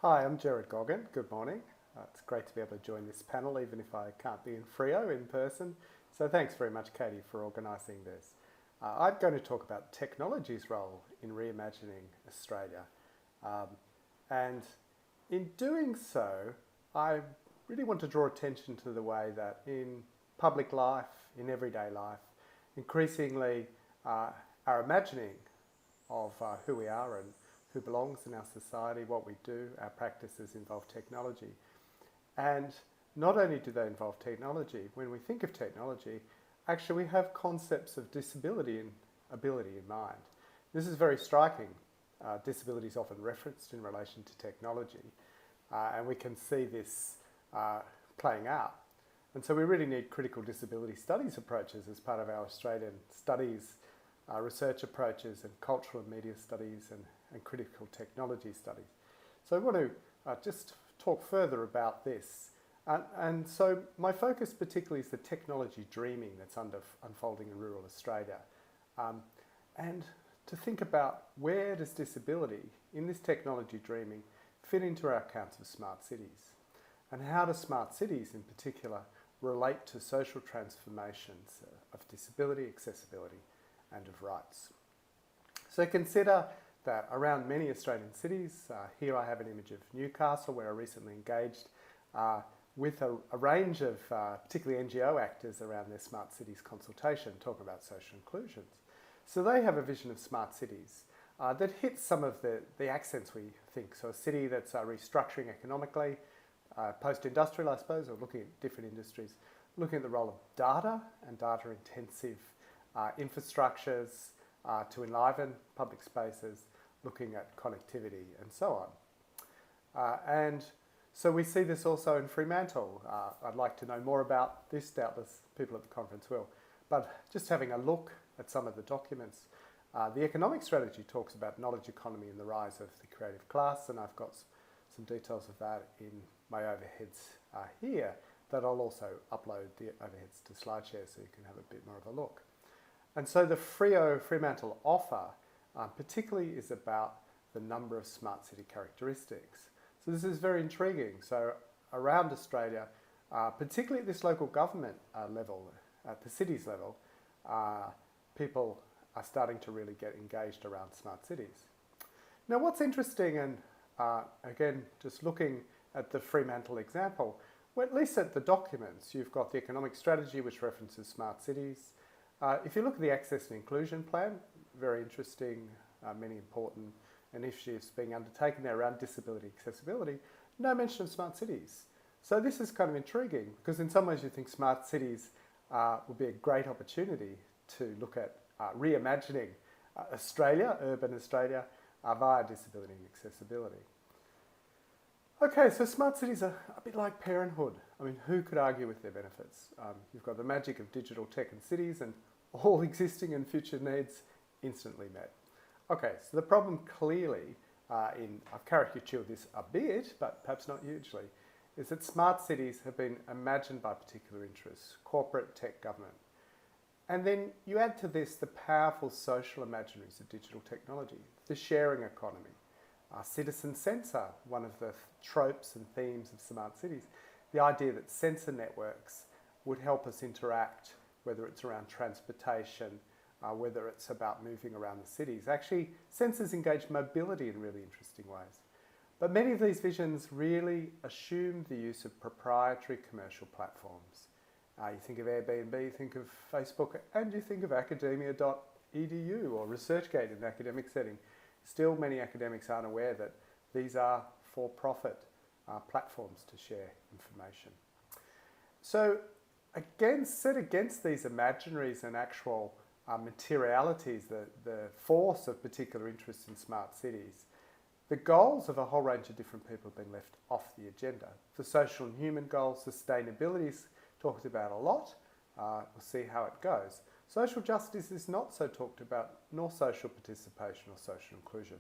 Hi, I'm Gerard Goggin. Good morning. It's great to be able to join this panel, even if I can't be in Freo in person. So thanks very much, Katie, for organising this. I'm going to talk about technology's role in reimagining Australia. And in doing so, I really want to draw attention to the way that in public life, in everyday life, increasingly our imagining of who we are and who belongs in our society, what we do, our practices involve technology. And not only do they involve technology, when we think of technology, actually we have concepts of disability and ability in mind. This is very striking. Disability is often referenced in relation to technology, and we can see this playing out. And so we really need critical disability studies approaches as part of our Australian studies, research approaches and cultural and media studies and critical technology studies. So I want to just talk further about this. And so my focus particularly is the technology dreaming that's unfolding in rural Australia. And to think about where does disability in this technology dreaming fit into our accounts of smart cities? And how do smart cities in particular relate to social transformations of disability, accessibility and of rights? So consider that around many Australian cities, here I have an image of Newcastle where I recently engaged with a range of particularly NGO actors around their smart cities consultation talking about social inclusions. So they have a vision of smart cities that hits some of the accents we think. So a city that's restructuring economically, post-industrial I suppose, or looking at different industries, looking at the role of data and data-intensive infrastructures to enliven public spaces, looking at connectivity and so on. And so we see this also in Fremantle. I'd like to know more about this, doubtless people at the conference will. But just having a look at some of the documents, the economic strategy talks about knowledge economy and the rise of the creative class, and I've got some details of that in my overheads here that I'll also upload the overheads to SlideShare so you can have a bit more of a look. And so the Fremantle offer particularly is about the number of smart city characteristics. So this is very intriguing. So around Australia, particularly at this local government level, at the cities level, people are starting to really get engaged around smart cities. Now what's interesting, and again, just looking at the Fremantle example, well, at least at the documents, you've got the economic strategy which references smart cities. If you look at the Access and Inclusion Plan, very interesting, many important initiatives being undertaken there around disability accessibility, no mention of smart cities. So this is kind of intriguing because in some ways you think smart cities would be a great opportunity to look at reimagining Australia, urban Australia, via disability and accessibility. Okay, so smart cities are a bit like parenthood. I mean, who could argue with their benefits? You've got the magic of digital tech and cities and all existing and future needs instantly met. Okay, so the problem clearly, I've caricatured this a bit, but perhaps not hugely, is that smart cities have been imagined by particular interests, corporate, tech, government. And then you add to this the powerful social imaginaries of digital technology, the sharing economy, citizen sensor, one of the tropes and themes of smart cities, the idea that sensor networks would help us interact, whether it's around transportation, whether it's about moving around the cities. Actually, sensors engage mobility in really interesting ways. But many of these visions really assume the use of proprietary commercial platforms. You think of Airbnb, you think of Facebook, and you think of academia.edu or ResearchGate in an academic setting. Still, many academics aren't aware that these are for-profit platforms to share information. So, again, set against these imaginaries and actual materialities, the force of particular interest in smart cities, the goals of a whole range of different people have been left off the agenda. The social and human goals, sustainability is talked about a lot. We'll see how it goes. Social justice is not so talked about, nor social participation or social inclusion.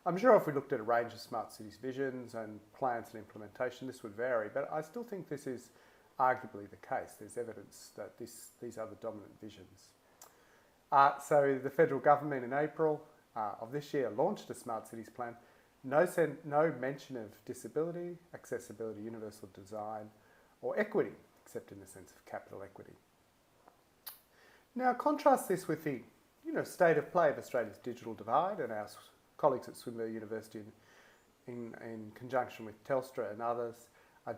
I'm sure if we looked at a range of smart cities visions and plans and implementation, this would vary, but I still think this is arguably the case. There's evidence that these are the dominant visions. So the federal government in April of this year launched a smart cities plan No mention of disability, accessibility, universal design, or equity, except in the sense of capital equity. Now contrast this with the state of play of Australia's digital divide, and our colleagues at Swinburne University in conjunction with Telstra and others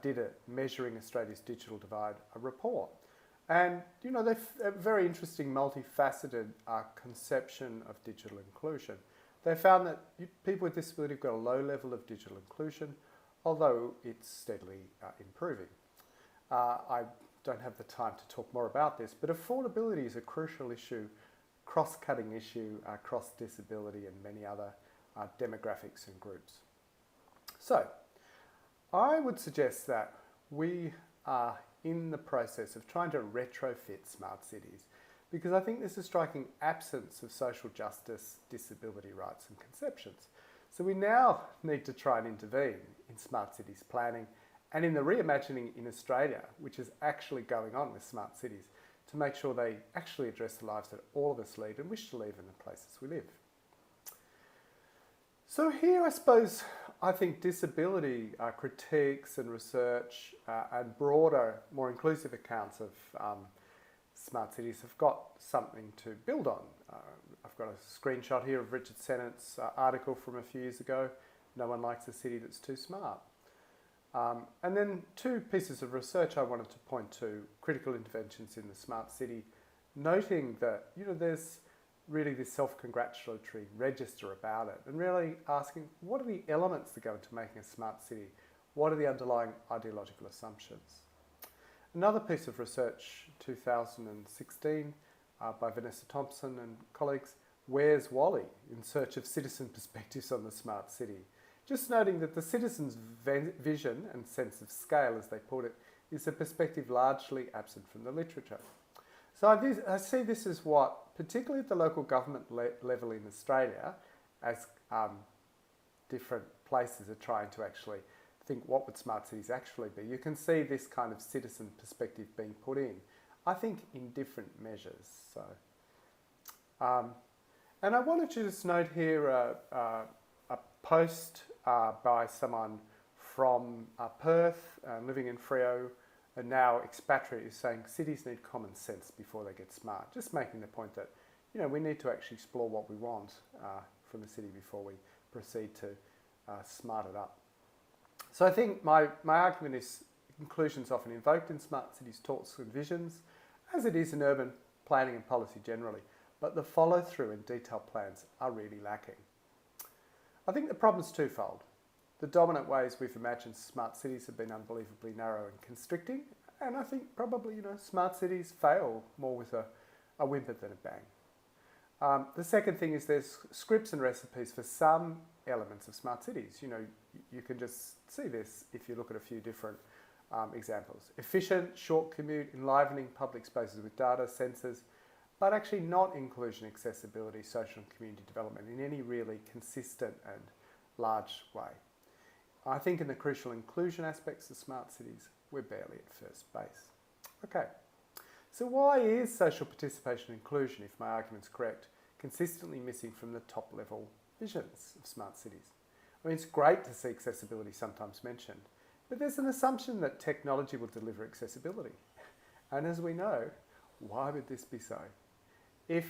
did a Measuring Australia's Digital Divide report. And they're a very interesting, multifaceted conception of digital inclusion. They found that people with disability have got a low level of digital inclusion, although it's steadily improving. I don't have the time to talk more about this, but affordability is a crucial issue, cross-cutting issue across disability and many other demographics and groups. So, I would suggest that we are in the process of trying to retrofit smart cities, because I think there's a striking absence of social justice, disability rights and conceptions. So we now need to try and intervene in smart cities planning and in the reimagining in Australia, which is actually going on with smart cities, to make sure they actually address the lives that all of us lead and wish to live in the places we live. So here, I think disability critiques and research and broader, more inclusive accounts of smart cities have got something to build on. I've got a screenshot here of Richard Sennett's article from a few years ago, No One Likes a City That's Too Smart. And then two pieces of research I wanted to point to: critical interventions in the smart city, noting that there's really this self-congratulatory register about it, and really asking, what are the elements that go into making a smart city? What are the underlying ideological assumptions? Another piece of research, 2016, by Vanessa Thompson and colleagues, Where's Wally? In Search of Citizen Perspectives on the Smart City. Just noting that the citizen's vision and sense of scale, as they put it, is a perspective largely absent from the literature. So I see this as what, particularly at the local government level in Australia, as different places are trying to actually think, what would smart cities actually be? You can see this kind of citizen perspective being put in, I think, in different measures. So, and I wanted to just note here a post by someone from Perth, living in Freo, and now expatriate, is saying cities need common sense before they get smart. Just making the point that we need to actually explore what we want from a city before we proceed to smart it up. So I think my argument is inclusion is often invoked in smart cities talks and visions, as it is in urban planning and policy generally, but the follow-through and detailed plans are really lacking. I think the problem is twofold. The dominant ways we've imagined smart cities have been unbelievably narrow and constricting, and I think probably smart cities fail more with a whimper than a bang. The second thing is there's scripts and recipes for some elements of smart cities. You can just see this if you look at a few different examples. Efficient, short commute, enlivening public spaces with data, sensors, but actually not inclusion, accessibility, social and community development in any really consistent and large way. I think in the crucial inclusion aspects of smart cities, we're barely at first base. Okay, so why is social participation and inclusion, if my argument's correct, consistently missing from the top level visions of smart cities? I mean, it's great to see accessibility sometimes mentioned, but there's an assumption that technology will deliver accessibility. And as we know, why would this be so? If,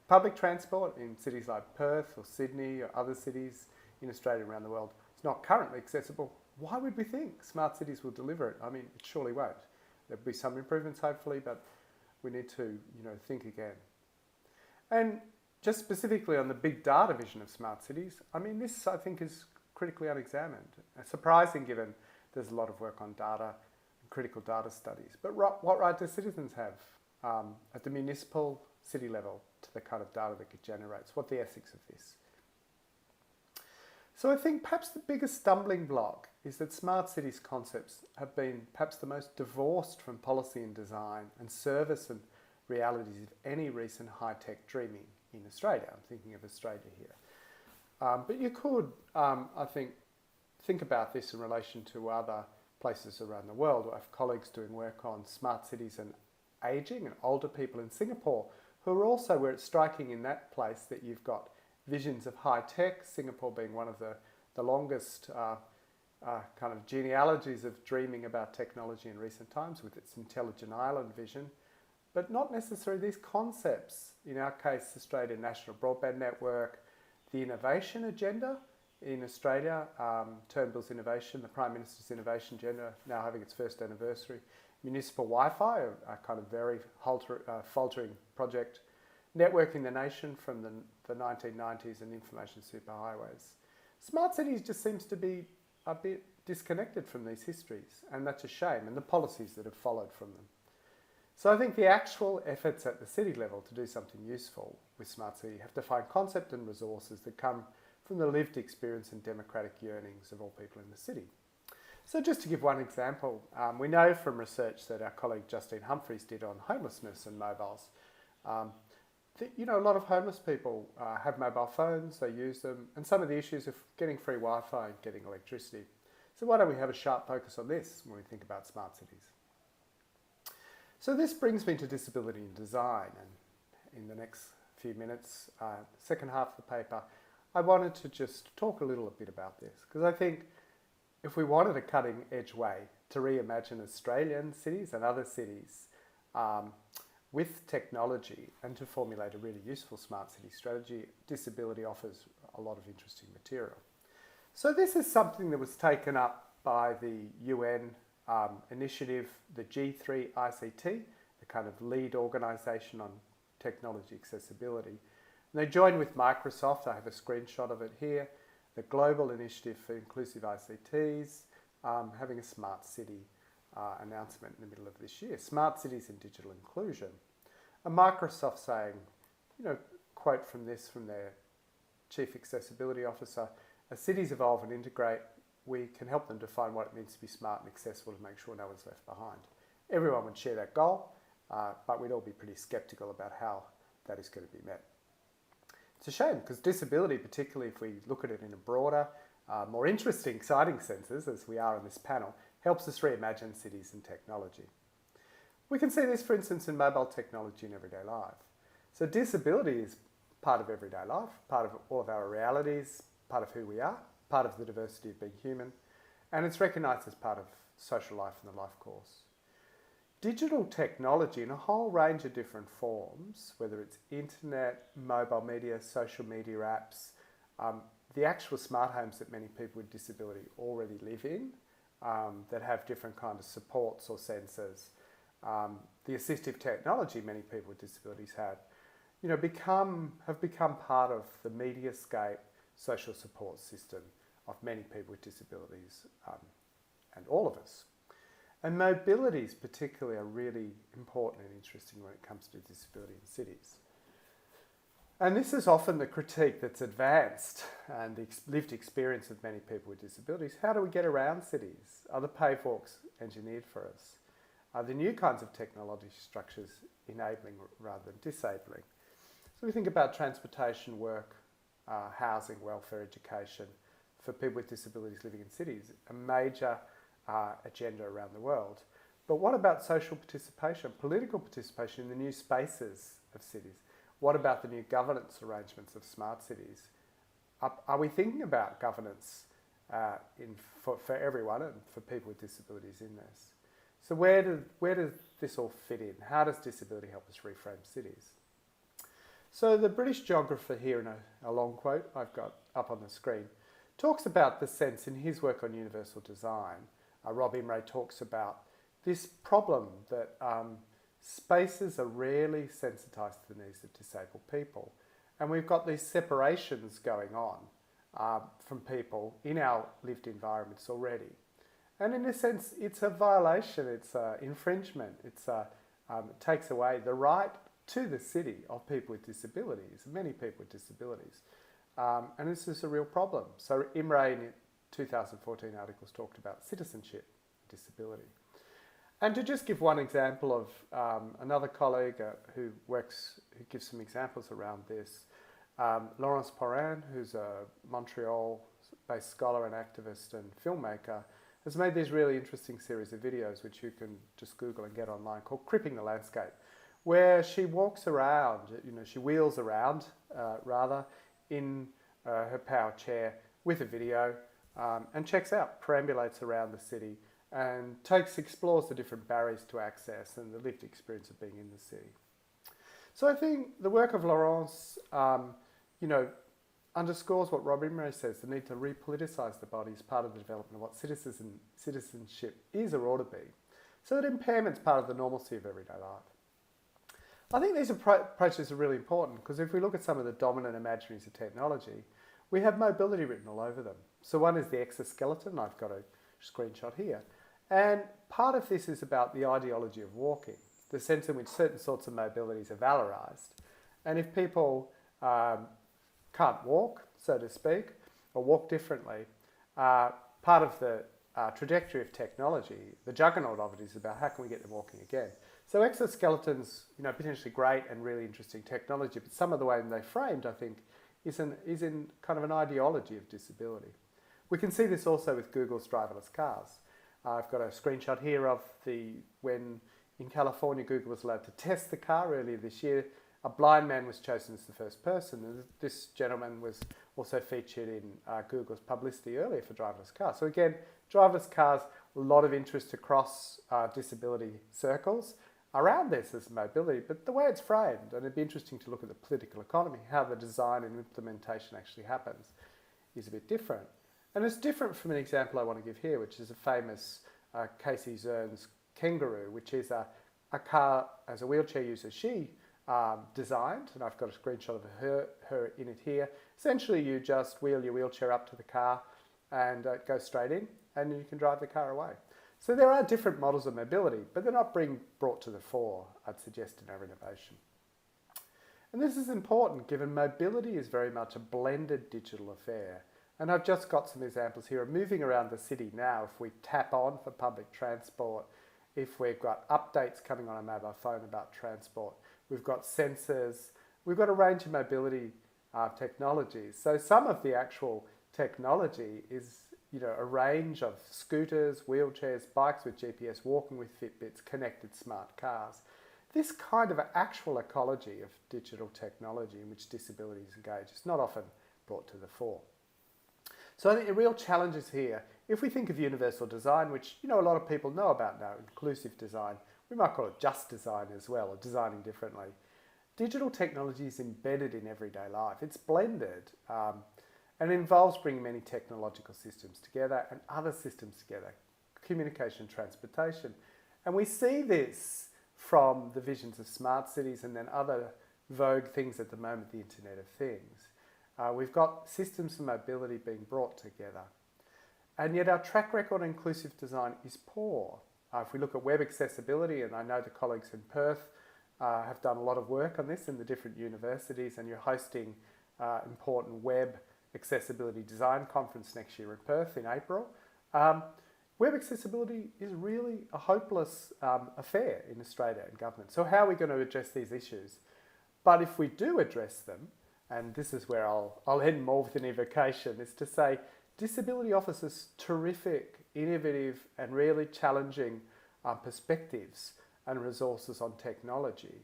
public transport in cities like Perth or Sydney or other cities in Australia around the world is not currently accessible, why would we think smart cities will deliver it? I mean, it surely won't. There'll be some improvements hopefully, but we need to, think again. And just specifically on the big data vision of smart cities, I mean, this I think is critically unexamined. Surprising given there's a lot of work on data and critical data studies. But what right do citizens have at the municipal city level to the kind of data that it generates? What the ethics of this? So I think perhaps the biggest stumbling block is that smart cities concepts have been perhaps the most divorced from policy and design and service and realities of any recent high-tech dreaming in Australia. I'm thinking of Australia here. But you could, I think about this in relation to other places around the world. I have colleagues doing work on smart cities and ageing and older people in Singapore who are also, where it's striking in that place that you've got visions of high tech, Singapore being one of the longest kind of genealogies of dreaming about technology in recent times with its intelligent island vision, but not necessarily these concepts. In our case, Australian National Broadband Network, the innovation agenda in Australia, Turnbull's innovation, the Prime Minister's innovation agenda now having its first anniversary, municipal Wi-Fi, a kind of very faltering project, networking the nation from the 1990s and information superhighways. Smart cities just seems to be a bit disconnected from these histories, and that's a shame, and the policies that have followed from them. So I think the actual efforts at the city level to do something useful with Smart City have to find concept and resources that come from the lived experience and democratic yearnings of all people in the city. So just to give one example, we know from research that our colleague Justine Humphreys did on homelessness and mobiles, that, a lot of homeless people have mobile phones, they use them, and some of the issues of getting free Wi-Fi and getting electricity. So why don't we have a sharp focus on this when we think about smart cities? So this brings me to disability and design, and in the next few minutes, second half of the paper, I wanted to just talk a little bit about this, because I think if we wanted a cutting edge way to reimagine Australian cities and other cities with technology and to formulate a really useful smart city strategy, disability offers a lot of interesting material. So this is something that was taken up by the UN initiative, the G3 ICT, the kind of lead organisation on technology accessibility. And they joined with Microsoft, I have a screenshot of it here, the Global Initiative for Inclusive ICTs, having a smart city announcement in the middle of this year, smart cities and digital inclusion. And Microsoft saying, quote from this from their Chief Accessibility Officer, as cities evolve and integrate, we can help them define what it means to be smart and accessible to make sure no one's left behind. Everyone would share that goal, but we'd all be pretty sceptical about how that is going to be met. It's a shame because disability, particularly if we look at it in a broader, more interesting, exciting senses, as we are on this panel, helps us reimagine cities and technology. We can see this, for instance, in mobile technology in everyday life. So disability is part of everyday life, part of all of our realities, part of who we are, part of the diversity of being human, and it's recognised as part of social life and the life course. Digital technology in a whole range of different forms, whether it's internet, mobile media, social media apps, the actual smart homes that many people with disability already live in, that have different kinds of supports or sensors, the assistive technology many people with disabilities have become part of the mediascape social support system of many people with disabilities and all of us. And mobilities particularly are really important and interesting when it comes to disability in cities. And this is often the critique that's advanced and the lived experience of many people with disabilities. How do we get around cities? Are the paved walks engineered for us? Are the new kinds of technology structures enabling rather than disabling? So we think about transportation, work, housing, welfare, education for people with disabilities living in cities, a major agenda around the world. But what about social participation, political participation in the new spaces of cities? What about the new governance arrangements of smart cities? Are we thinking about governance for everyone and for people with disabilities in this? So where does this all fit in? How does disability help us reframe cities? So the British geographer here in a long quote I've got up on the screen talks about the sense in his work on universal design. Rob Imre talks about this problem that spaces are rarely sensitised to the needs of disabled people. And we've got these separations going on from people in our lived environments already. And in a sense, it's a violation, it's an infringement, it takes away the right to the city of people with disabilities, many people with disabilities. And this is a real problem. So Imre in 2014 articles talked about citizenship, disability. And to just give one example of another colleague who gives some examples around this, Laurence Porin, who's a Montreal-based scholar and activist and filmmaker, has made these really interesting series of videos, which you can just Google and get online, called Cripping the Landscape, where she walks around, she wheels around, rather, in her power chair with a video and checks out, perambulates around the city and explores the different barriers to access and the lived experience of being in the city. So I think the work of Laurence, underscores what Rob Imre says, the need to repoliticise the body as part of the development of what citizenship is or ought to be, so that impairment's part of the normalcy of everyday life. I think these approaches are really important because if we look at some of the dominant imaginaries of technology, we have mobility written all over them. So one is the exoskeleton, I've got a screenshot here, and part of this is about the ideology of walking, the sense in which certain sorts of mobilities are valorised, and if people can't walk, so to speak, or walk differently, part of the trajectory of technology, the juggernaut of it is about how can we get them walking again. So exoskeletons, potentially great and really interesting technology, but some of the way they're framed, I think, is in kind of an ideology of disability. We can see this also with Google's driverless cars. I've got a screenshot here of when in California Google was allowed to test the car earlier this year. A blind man was chosen as the first person, and this gentleman was also featured in Google's publicity earlier for driverless cars. So again, driverless cars, a lot of interest across disability circles around this as mobility, but the way it's framed, and it'd be interesting to look at the political economy, how the design and implementation actually happens, is a bit different. And it's different from an example I want to give here, which is a famous Casey Zern's Kangaroo, which is a car as a wheelchair user she designed, and I've got a screenshot of her in it here. Essentially, you just wheel your wheelchair up to the car and it goes straight in, and you can drive the car away. So there are different models of mobility, but they're not being brought to the fore, I'd suggest, in our innovation. And this is important given mobility is very much a blended digital affair. And I've just got some examples here of moving around the city now. If we tap on for public transport, if we've got updates coming on a mobile phone about transport, we've got sensors, we've got a range of mobility technologies. So some of the actual technology is a range of scooters, wheelchairs, bikes with GPS, walking with Fitbits, connected smart cars. This kind of actual ecology of digital technology in which disability is engaged is not often brought to the fore. So I think the real challenge is here. If we think of universal design, which a lot of people know about now, inclusive design, we might call it just design as well, or designing differently. Digital technology is embedded in everyday life. It's blended and it involves bringing many technological systems together and other systems together, communication, transportation. And we see this from the visions of smart cities and then other vogue things at the moment, the Internet of Things. We've got systems of mobility being brought together. And yet our track record on inclusive design is poor. If we look at web accessibility, and I know the colleagues in Perth have done a lot of work on this in the different universities, and you're hosting important web accessibility design conference next year in Perth in April. Web accessibility is really a hopeless affair in Australia and government. So how are we going to address these issues? But if we do address them, and this is where I'll end more with an evocation, is to say disability offers us terrific, innovative and really challenging perspectives and resources on technology.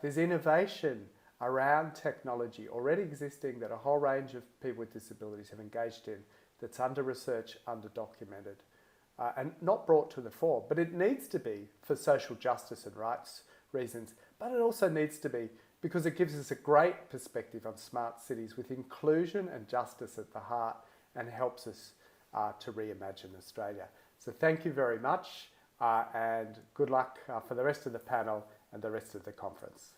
There's innovation around technology already existing that a whole range of people with disabilities have engaged in that's under research, under documented, and not brought to the fore. But it needs to be for social justice and rights reasons, but it also needs to be because it gives us a great perspective on smart cities with inclusion and justice at the heart and helps us to reimagine Australia. So thank you very much and good luck for the rest of the panel and the rest of the conference.